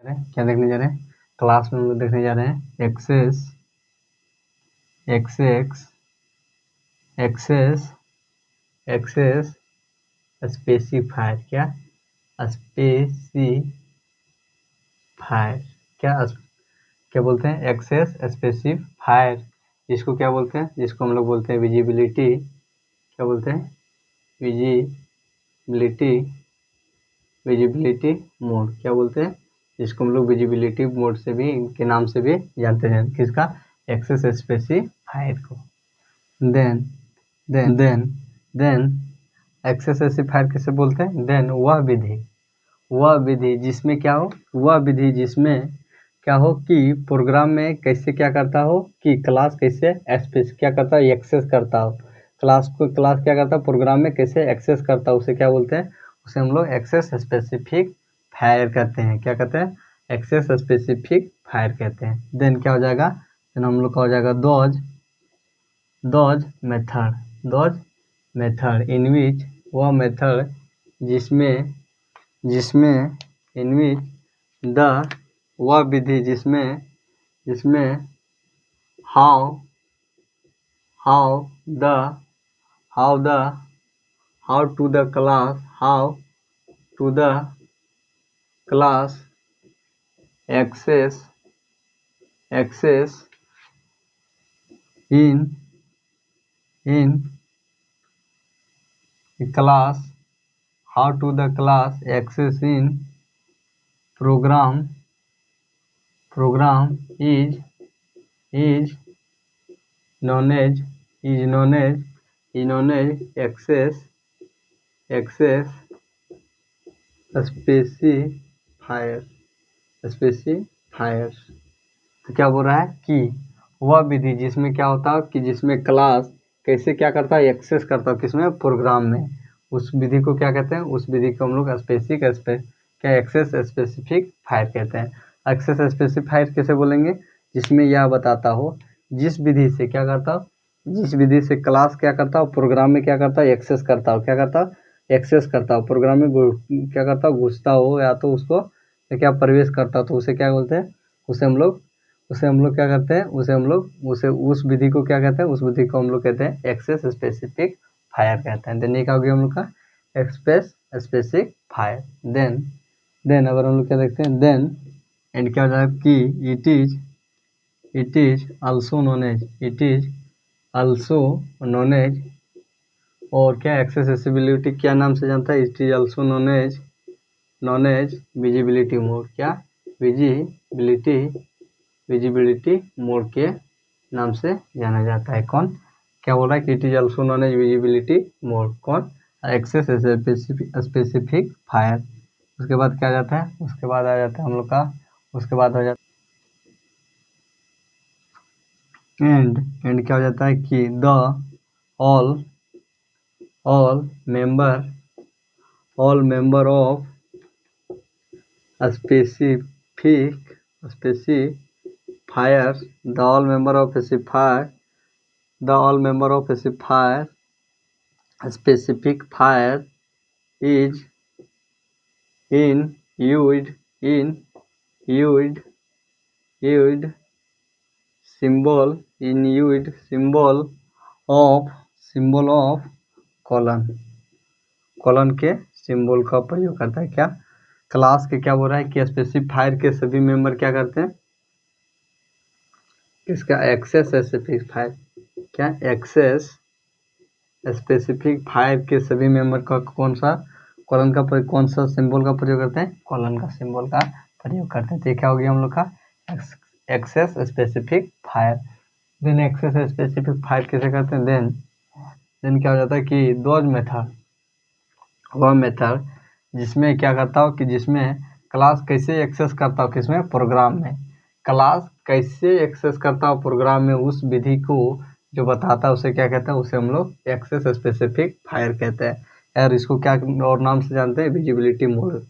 क्या देखने जा रहे हैं? क्लास में हम लोग देखने जा रहे हैं एक्सेस स्पेसिफायर। क्या स्पेसिफायर? क्या बोलते हैं? Access specifier. जिसको क्या बोलते हैं? जिसको हम लोग बोलते हैं विजिबिलिटी। क्या बोलते हैं? Visibility mode. क्या बोलते हैं? जिसको हम लोग विजिबिलिटी मोड से भी, इनके नाम से भी जानते हैं। किसका? एक्सेस स्पेसिफायर को। देन एक्सेस स्पेसिफायर किसे बोलते हैं? देन वह विधि जिसमें क्या हो? वह विधि जिसमें क्या हो कि प्रोग्राम में कैसे क्या करता हो कि क्लास कैसे क्या करता है? एक्सेस करता हो। क्लास क्या करता है? प्रोग्राम में कैसे एक्सेस करता है, उसे क्या बोलते हैं? उसे हम लोग एक्सेस स्पेसिफिक फायर कहते हैं। क्या कहते हैं? एक्सेस स्पेसिफिक फायर कहते हैं। देन क्या हो जाएगा? देन हम लोग का हो जाएगा दोज मेथड इन विच, वह मेथड जिसमें इन विच वह विधि जिसमें how to the class access in class, how to the class access in program is known as access specifiers। तो क्या बोल रहा है कि वह विधि जिसमें क्या होता है कि जिसमें क्लास कैसे क्या करता है? एक्सेस करता है। किसमें? प्रोग्राम में। उस विधि को क्या कहते हैं? उस विधि को हम लोग एक्सेस स्पेसिफिक फायर कहते हैं। एक्सेस स्पेसिफायर कैसे बोलेंगे? जिसमें यह बताता हो जिस विधि से क्या करता हो, जिस विधि से क्लास क्या करता हो, प्रोग्राम में क्या करता है? एक्सेस करता हो। क्या करता हो? एक्सेस करता हो। प्रोग्राम में क्या करता हो? घुसता हो, या तो उसको क्या प्रवेश करता हो, तो उसे क्या बोलते हैं? उसे हम लोग क्या करते हैं? उस विधि को क्या कहते हैं? उस विधि को हम लोग कहते हैं एक्सेस स्पेसिफिक फायर कहते हैं। देन ये क्या हो गया हम लोग का? Access specific fire. देन अगर हम लोग क्या देखते हैं? देन एंड क्या हो जाएगा कि it is also known as और क्या? एक्सेसिबिलिटी क्या नाम से जानता है? It is also known as visibility mode. क्या? विजिबिलिटी मोड के नाम से जाना जाता है। कौन? क्या बोल रहा है कि it is also known as visibility mode. कौन? Access specific fire. उसके बाद क्या जाता है? उसके बाद आ जाता है हम लोग का, उसके बाद हो जाता एंड क्या हो जाता है कि the all member of specifiers, the all member of specific fire is in used symbol of colon के सिंबल का प्रयोग करता है। क्या? क्लास के क्या बोल रहा है कि स्पेसिफायर के सभी मेंबर क्या करते हैं? इसका एक्सेस स्पेसिफायर। क्या? एक्सेस स्पेसिफिक फायर के सभी मेंबर का कौन सा सिंबल का प्रयोग करते हैं? कॉलन का सिंबल का प्रयोग करते हैं। तो क्या हो गया हम लोग का? Access specific fire. Then access specific fire कैसे करते हैं? देन क्या हो जाता है कि दोज मेथड जिसमें क्या करता हो कि जिसमें क्लास कैसे एक्सेस करता हो, किसमें? प्रोग्राम में। क्लास कैसे एक्सेस करता हो प्रोग्राम में, उस विधि को जो बताता है उसे क्या कहते हैं? उसे हम लोग एक्सेस स्पेसिफिक फायर कहते हैं। और इसको क्या और नाम से जानते हैं? Visibility mode.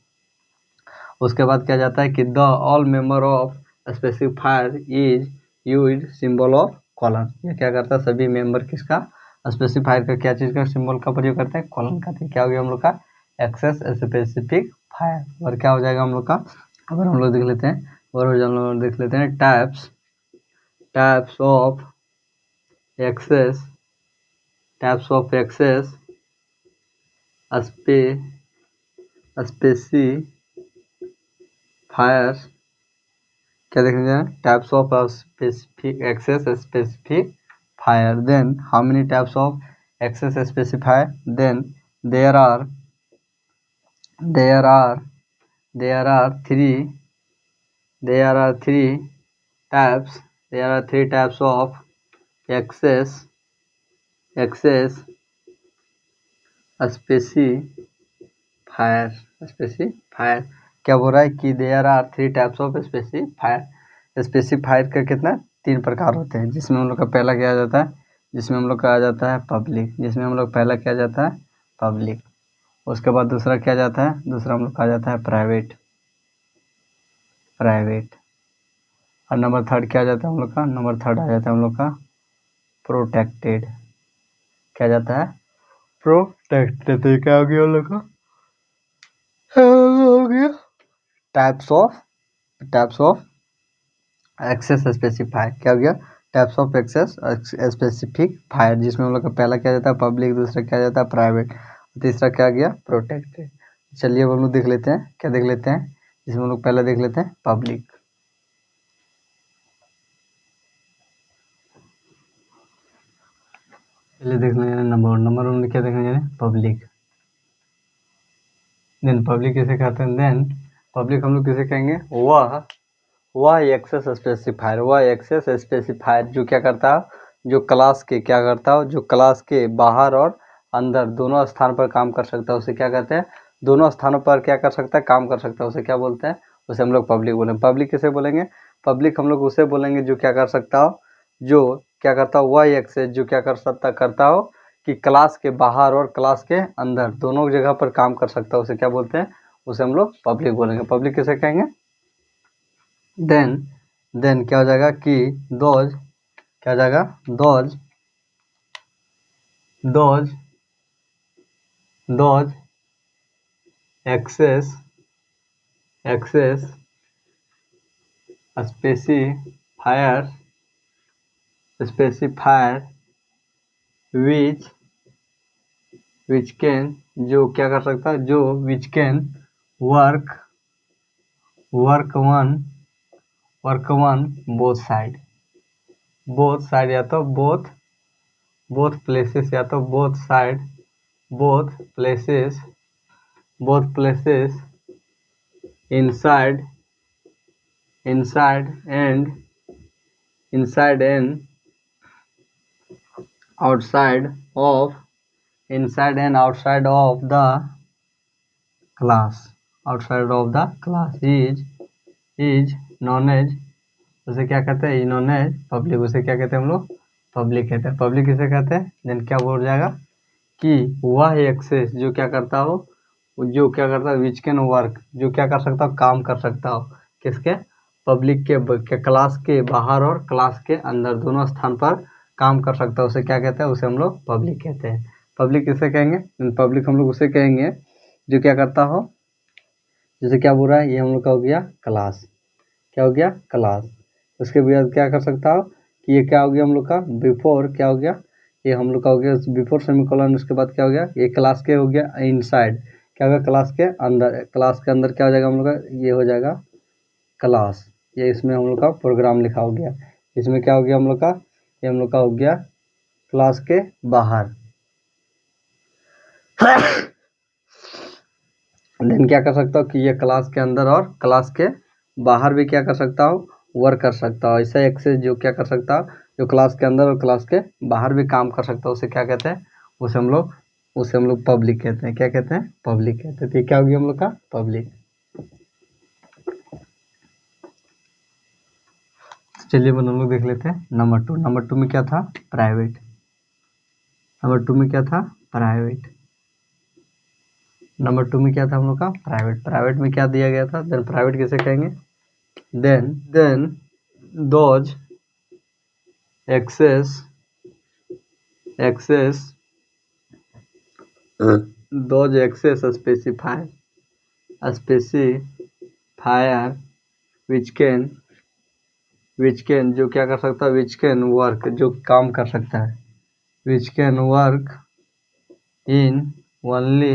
उसके बाद क्या जाता है कि the all member of specifier is used symbol of colon. ये क्या करता है? सभी मेंबर किसका? स्पेसिफायर का क्या चीज़ का सिंबल का प्रयोग करते हैं? कॉलन का। क्या हो गया हम लोग का? Access specific fire. और क्या हो जाएगा हम लोग का? अगर हम लोग देख लेते हैं और हम लोग देख लेते हैं टाइप्स ऑफ एक्सेस स्पेसिफायर, क्या देखेंगे, types of specific access specifier, then how many types of access specifier, then there are there are there are three there are three types of access specifier. क्या बोल रहा है कि there are three types of specifier का कितना 3 प्रकार होते हैं, जिसमें हम लोग का पहला क्या आ जाता है, जिसमें हम लोग का आ जाता है पब्लिक, जिसमें हम लोग पहला क्या जाता है पब्लिक। उसके बाद दूसरा क्या जाता है, दूसरा हम लोग का आ जाता है प्राइवेट। और नंबर थर्ड क्या आ जाता है हम लोग का, नंबर थर्ड आ जाता है हम लोग का प्रोटेक्टेड। क्या जाता है प्रोटेक्टेड। तो क्या हो गया हम लोग का, हो गया टाइप्स ऑफ एक्सेस स्पेसिफायर। क्या हो गया types of access specific fire, जिसमें हम लोग का पहला क्या जाता है पब्लिक, दूसरा क्या जाता है प्राइवेट, तीसरा क्या गया प्रोटेक्टेड। चलिए अब हम लोग देख लेते हैं, क्या देख लेते हैं, जिसमें हम लोग पहले देख लेते हैं पब्लिक। पहले देख लेंगे नंबर वन क्या देखेंगे पब्लिक। देन पब्लिक किसे कहते हैं, देन पब्लिक हम लोग किसे कहेंगे, वह एक्सेस स्पेसिफायर जो क्या करता है, जो क्लास के क्या करता है, जो क्लास के बाहर और अंदर दोनों स्थान पर काम कर सकता है, उसे क्या कहते हैं, दोनों स्थानों पर क्या कर सकता है, काम कर सकता है, उसे क्या बोलते हैं, उसे हम लोग पब्लिक बोलेंगे। पब्लिक किसे बोलेंगे, पब्लिक हम लोग उसे बोलेंगे जो क्या कर सकता हो, जो क्या करता हो, वह एक्सेस जो क्या करता हो कि क्लास के बाहर और क्लास के अंदर दोनों जगह पर काम कर सकता है, उसे क्या बोलते हैं, उसे हम लोग पब्लिक बोलेंगे। पब्लिक किसे कहेंगे, देन क्या हो जाएगा कि दोज, क्या हो जाएगा those access specifier which can, जो क्या कर सकता है, जो which can work one both side या तो बोथ प्लेसेस या तो both places inside and outside of inside and outside of the class is known as, उसे क्या कहते हैं, known as पब्लिक। उसे क्या कहते हैं हम लोग पब्लिक कहते हैं। पब्लिक किसे कहते हैं, देन क्या बोल जाएगा कि वह एक्सेस जो क्या करता हो, जो क्या करता है विच कैन वर्क, जो क्या कर सकता हो, काम कर सकता हो, किसके पब्लिक के क्लास के बाहर और क्लास के अंदर दोनों स्थान पर काम कर सकता है, उसे क्या कहते हैं, उसे हम लोग पब्लिक कहते हैं। पब्लिक किसे कहेंगे, पब्लिक हम लोग उसे कहेंगे जो क्या करता हो, जैसे क्या बोल रहा है, ये हम लोग का हो गया क्लास, क्या हो गया क्लास। उसके बाद क्या कर सकता हो कि ये क्या हो गया हम लोग का बिफोर, क्या हो गया, ये हम लोग का हो गया बिफोर सेमीकोलन। उसके बाद क्या हो गया, ये क्लास के हो गया इनसाइड, क्या होगा क्लास के अंदर क्या हो जाएगा हम लोग का, ये हो जाएगा क्लास। ये इसमें हम लोग का प्रोग्राम लिखा हो गया। इसमें क्या हो गया हम लोग का, ये हम लोग का हो गया क्लास के बाहर। देन क्या कर सकता हूँ कि ये क्लास के अंदर और क्लास के बाहर भी क्या कर सकता हूँ, वर्क कर सकता हूँ। ऐसा एक्सेस जो क्या कर सकता हूँ, जो क्लास के अंदर और क्लास के बाहर भी काम कर सकता हूँ, उसे क्या कहते हैं, उसे हम लोग पब्लिक कहते हैं। क्या कहते हैं, पब्लिक कहते हैं। तो ये क्या हो गया हम लोग का पब्लिक। चलिए हम लोग देख लेते हैं नंबर टू में क्या था प्राइवेट। नंबर टू में क्या था प्राइवेट। नंबर टू में क्या था हम लोग का प्राइवेट में क्या दिया गया था, देन प्राइवेट किसे कहेंगे, then those access specifier fire which can जो क्या कर सकता है, विच कैन वर्क जो काम कर सकता है, विच can work in only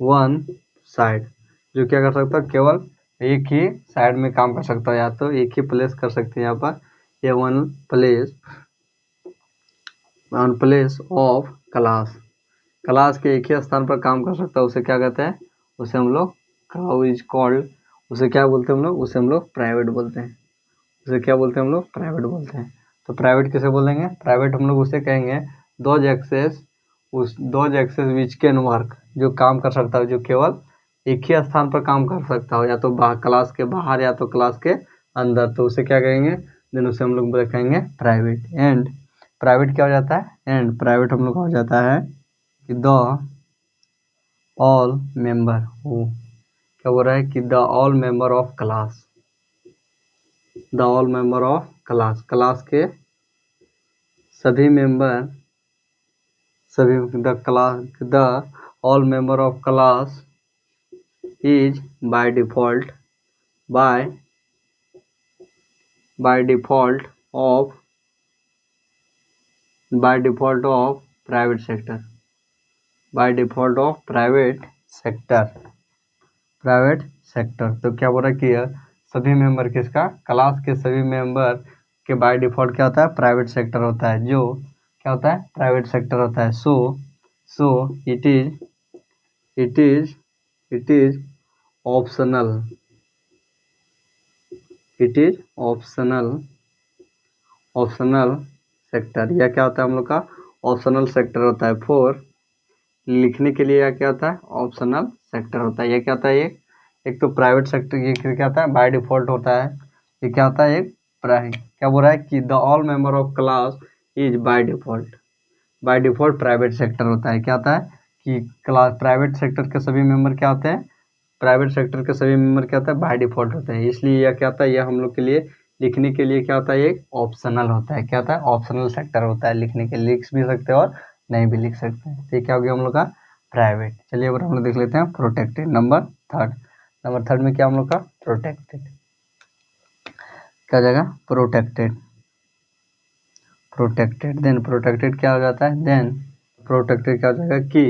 one side जो क्या कर सकता है, केवल एक ही साइड में काम कर सकता है, या तो एक ही प्लेस कर सकते हैं यहाँ पर, ये वन प्लेस ऑफ क्लास के एक ही स्थान पर काम कर सकता है, उसे क्या कहते हैं, उसे हम लोग इज कॉल्ड, उसे क्या बोलते हैं हम लोग, उसे हम लोग प्राइवेट बोलते हैं, उसे क्या बोलते हैं हम लोग, प्राइवेट बोलते हैं। तो प्राइवेट किसे बोलेंगे, प्राइवेट हम लोग उसे कहेंगे those access which can work जो काम कर सकता है, जो केवल एक ही स्थान पर काम कर सकता हो, या तो क्लास के बाहर या तो क्लास के अंदर, तो उसे क्या कहेंगे, देन उसे हम लोग कहेंगे प्राइवेट। एंड प्राइवेट क्या हो जाता है, एंड प्राइवेट हम लोग का हो जाता है कि द ऑल मेंबर हो, क्या बोल रहा है कि the all member of class, the all member of class के सभी member, the all member of class is by default of private sector, तो क्या बोल रहा है कि सभी मेंबर किसका, क्लास के सभी मेंबर के बाय डिफॉल्ट क्या होता है, प्राइवेट सेक्टर होता है, जो क्या होता है, प्राइवेट सेक्टर होता है। So it is optional, optional sector, यह क्या होता है हम लोग का, ऑप्शनल सेक्टर होता है। फॉर लिखने के लिए यह क्या होता है, ऑप्शनल सेक्टर होता है। यह क्या होता है, एक तो प्राइवेट सेक्टर, ये क्या होता है, बाय डिफॉल्ट होता है। ये क्या होता है, क्या बोल रहा है कि the all member of class is by default private sector होता है। क्या होता है कि क्लास प्राइवेट सेक्टर के सभी मेंबर क्या होते हैं, बाय डिफॉल्ट होते हैं, इसलिए यह क्या होता है, यह हम लोग के लिए लिखने के लिए क्या होता है, एक ऑप्शनल होता है। क्या होता है, ऑप्शनल सेक्टर होता है, लिखने के लिए लिख भी सकते हैं और नहीं भी लिख सकते हैं। तो क्या हो गया हम लोग का प्राइवेट। चलिए अब हम लोग देख लेते हैं प्रोटेक्टेड। नंबर थर्ड में क्या हम लोग का, प्रोटेक्टेड, क्या हो जाएगा, प्रोटेक्टेड। देन प्रोटेक्टेड क्या हो जाता है, प्रोटेक्टेड क्या हो जाएगा कि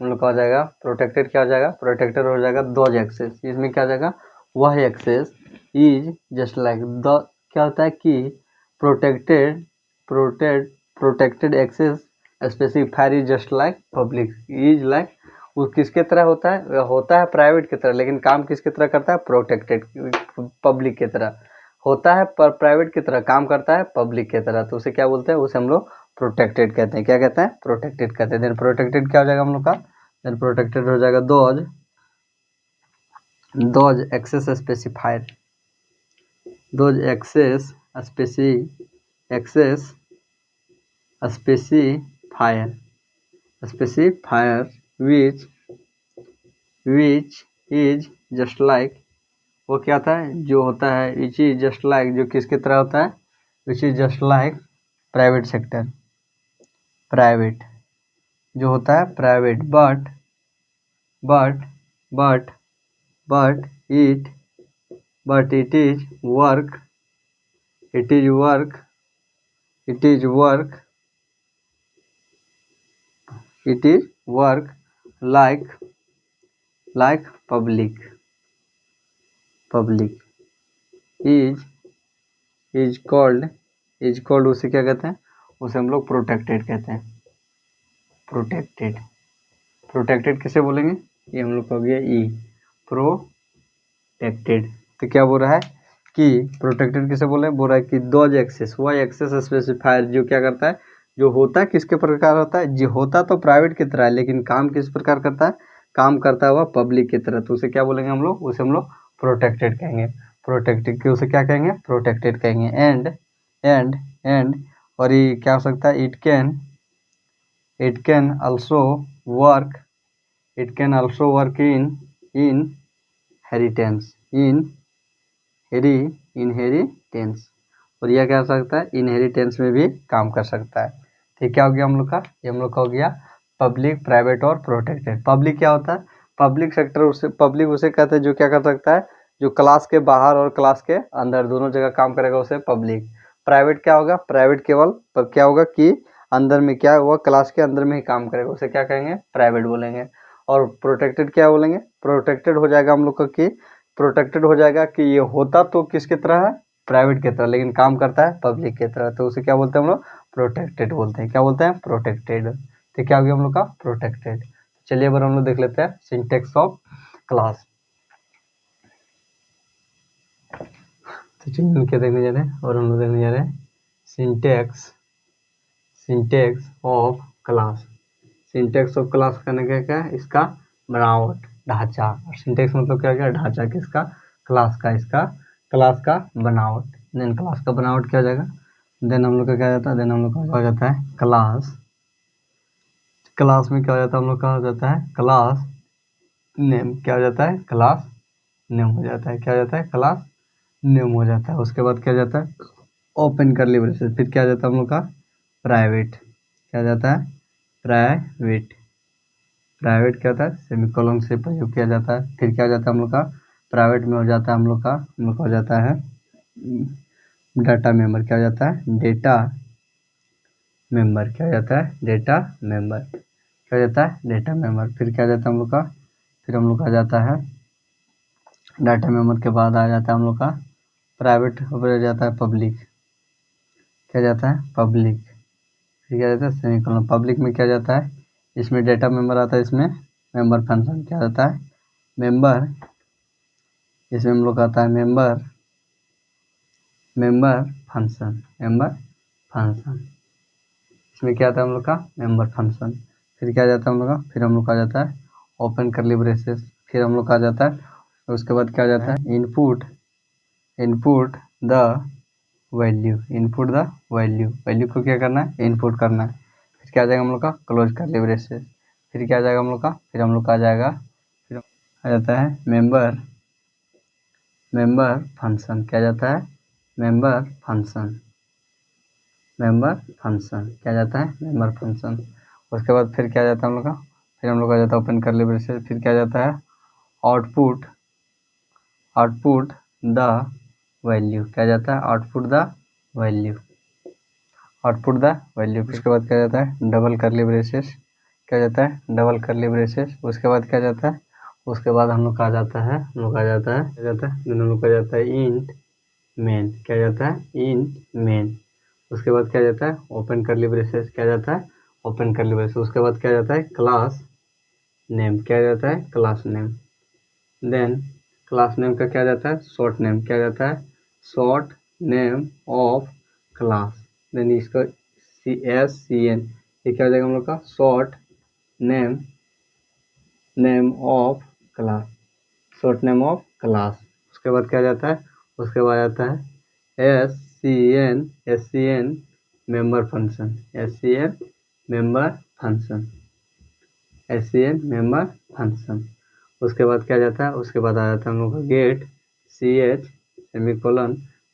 हम लोग का हो जाएगा, प्रोटेक्टेड क्या हो जाएगा, प्रोटेक्टेड हो जाएगा दोज एक्सेस, इसमें क्या हो जाएगा, वह access is just like the, क्या होता है कि protected access specifier is just like public, is like वो किसके तरह होता है प्राइवेट की तरह, लेकिन काम किसकी तरह करता है, प्रोटेक्टेड पब्लिक की तरह होता है, पर प्राइवेट की तरह काम करता है पब्लिक की तरह, तो उसे क्या बोलते हैं, उसे हम लोग प्रोटेक्टेड कहते हैं। क्या कहते हैं, प्रोटेक्टेड कहते हैं। देन प्रोटेक्टेड क्या हो जाएगा हम लोग का, देन प्रोटेक्टेड हो जाएगा those access specifier, specifier which is just like, वो क्या होता है, जो होता है, विच इज जस्ट लाइक जो किसकी तरह होता है, विच is just like private sector, private जो होता है private, but it is work like public is called उसे क्या कहते हैं, उसे हम लोग प्रोटेक्टेड कहते हैं। प्रोटेक्टेड किसे बोलेंगे, ये हम लोग का हो गया ई, प्रोटेक्टेड। तो क्या बोल रहा है कि प्रोटेक्टेड किसे बोल रहा है कि दोज एक्सेस, वह एक्सेस स्पेसिफायर जो क्या करता है, जो होता है किसके प्रकार होता है, जो होता तो प्राइवेट की तरह है, लेकिन काम किस प्रकार करता है, काम करता है वह पब्लिक की तरह, तो उसे क्या बोलेंगे हम लोग, उसे हम लोग प्रोटेक्टेड कहेंगे। प्रोटेक्टेड के उसे क्या कहेंगे, प्रोटेक्टेड कहेंगे। एंड और ये क्या हो सकता है, it can also work in inheritance, और यह क्या हो सकता है, इनहेरिटेंस में भी काम कर सकता है। ठीक, क्या हो गया हम लोग का, ये हम लोग का हो गया पब्लिक, प्राइवेट और प्रोटेक्टेड। पब्लिक क्या होता है, पब्लिक सेक्टर उसे कहते हैं जो क्या कर सकता है, जो क्लास के बाहर और क्लास के अंदर दोनों जगह काम करेगा उसे पब्लिक। प्राइवेट क्या होगा, प्राइवेट केवल क्या होगा कि अंदर में क्या हुआ, क्लास के अंदर में ही काम करेगा, उसे क्या कहेंगे, प्राइवेट बोलेंगे। और प्रोटेक्टेड क्या बोलेंगे, प्रोटेक्टेड हो जाएगा हम लोग का कि प्रोटेक्टेड हो जाएगा कि ये होता तो किसकी तरह है, प्राइवेट की तरह, लेकिन काम करता है पब्लिक की तरह, तो उसे क्या बोलते हैं हम लोग, प्रोटेक्टेड बोलते हैं। क्या बोलते हैं, प्रोटेक्टेड। तो क्या हो गया हम लोग का, प्रोटेक्टेड। चलिए अब हम लोग देख लेते हैं सिंटेक्स ऑफ क्लास। तो चलिए हम क्या देखने जा रहे हैं, और हम लोग देखने जा रहे हैं syntax of class. Syntax of class करने का क्या है, इसका बनावट, ढांचा। और सिंटेक्स मतलब क्या, ढांचा किसका, क्लास का, इसका क्लास का बनावट। देन क्लास का बनावट क्या हो जाएगा, देन हम लोग का क्या जाता है, देन हम लोग का हो जाता है क्लास। क्लास में क्या हो जाता है हम लोग का, हो जाता है क्लास नेम। क्या हो जाता है, क्लास नेम हो जाता है। क्या हो जाता है, क्लास नेम हो जाता है। उसके बाद क्या जाता है, ओपन करली ब्रेसेस। फिर क्या जाता है हम लोग का, प्राइवेट। क्या जाता है, प्राइवेट। प्राइवेट क्या होता है, सेमीकोलन से प्रयोग किया जाता है। फिर क्या जाता है हम लोग का, प्राइवेट में हो जाता है हम लोग का हो जाता है डाटा मेंबर। क्या हो जाता है, डेटा मेंबर। क्या हो जाता है, डेटा मेंबर। क्या हो जाता है, डेटा मेंबर। फिर क्या जाता है हम लोग का, फिर हम लोग का जाता है डाटा मेंबर के बाद आ जाता है हम लोग का प्राइवेट, हो जाता है पब्लिक। क्या जाता है, पब्लिक। फिर क्या जाता है, सेमीकोलन। पब्लिक में क्या जाता है, इसमें डेटा मेंबर आता है, इसमें मेंबर फंक्शन। क्या जाता है, मेंबर। इसमें हम लोग का आता है मेंबर फंक्शन, मेंबर फंक्शन। इसमें क्या आता है हम लोग का, मेंबर फंक्शन। फिर क्या जाता है हम लोग का, फिर हम लोग का जाता है ओपन करली ब्रेसेस। फिर हम लोग का जाता है, उसके बाद क्या जाता है, input the value. Input the value, value को क्या करना है, इनपुट करना है। फिर क्या आ जाएगा हम लोग का, क्लोज करली ब्रेसेस। फिर क्या आ जाएगा हम लोग का, फिर हम लोग का आ जाएगा, फिर आ जाता है मेंबर फंक्शन। क्या जाता है, मेंबर फंक्शन क्या जाता है, मेंबर फंक्शन। उसके बाद फिर क्या जाता है हम लोग का, फिर हम लोग का जाता है ओपन करली ब्रेसेस। फिर क्या जाता है, आउटपुट द वैल्यू। क्या जाता है, आउटपुट द वैल्यू। उसके बाद क्या जाता है, डबल करली ब्रेसेस। क्या जाता है, डबल करली ब्रेसेस। उसके बाद क्या जाता है, उसके बाद हम लोग का जाता है, हम लोग का जाता है, क्या जाता है, हम लोग का जाता है इंट मेन। क्या जाता है, इंट मेन। उसके बाद क्या जाता है, ओपन करली ब्रेसेस। क्या जाता है, ओपन करली ब्रेसेस। उसके बाद क्या जाता है, क्लास नेम। क्या जाता है, class name. Then class name का क्या जाता है, शॉर्ट नेम। क्या जाता है, short name of class. Then इसका CSCN, ये क्या हो जाएगा हम लोग का, short name of class, short name of class. उसके बाद क्या जाता है, उसके बाद आता है SCN member function. SCN member function. उसके बाद क्या जाता है, उसके बाद आ जाता है हम लोग का get CH semicolon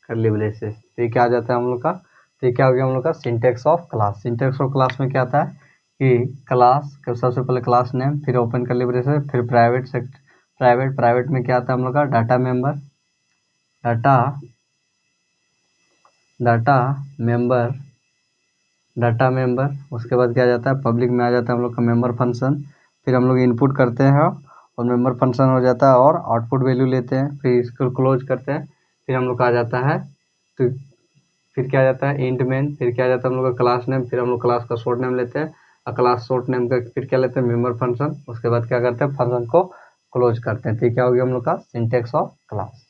curly braces. तो ये क्या आ जाता है हम लोग का, तो ये क्या हो गया हम लोग का, syntax of class. Syntax of class में क्या आता है कि क्लास का सबसे पहले क्लास नेम, फिर ओपन करली ब्रेसेस, फिर प्राइवेट में क्या आता है हम लोग का, डाटा मेंबर। उसके बाद क्या जाता है, पब्लिक में आ जाता है हम लोग का मेंबर फंक्शन। फिर हम लोग इनपुट करते हैं और मेंबर फंक्शन हो जाता है, और आउटपुट वैल्यू लेते हैं, फिर इसको क्लोज करते हैं। फिर हम लोग का आ जाता है, तो फिर क्या जाता है, इंट मेन। फिर क्या जाता है हम लोग का क्लास नेम, फिर हम लोग क्लास का शॉर्ट नेम लेते हैं, और क्लास शॉर्ट नेम का फिर क्या लेते हैं, मेंबर फंक्शन। उसके बाद क्या करते हैं, फंक्शन को क्लोज करते हैं। तो क्या हो गया हम लोग का सिंटेक्स ऑफ क्लास।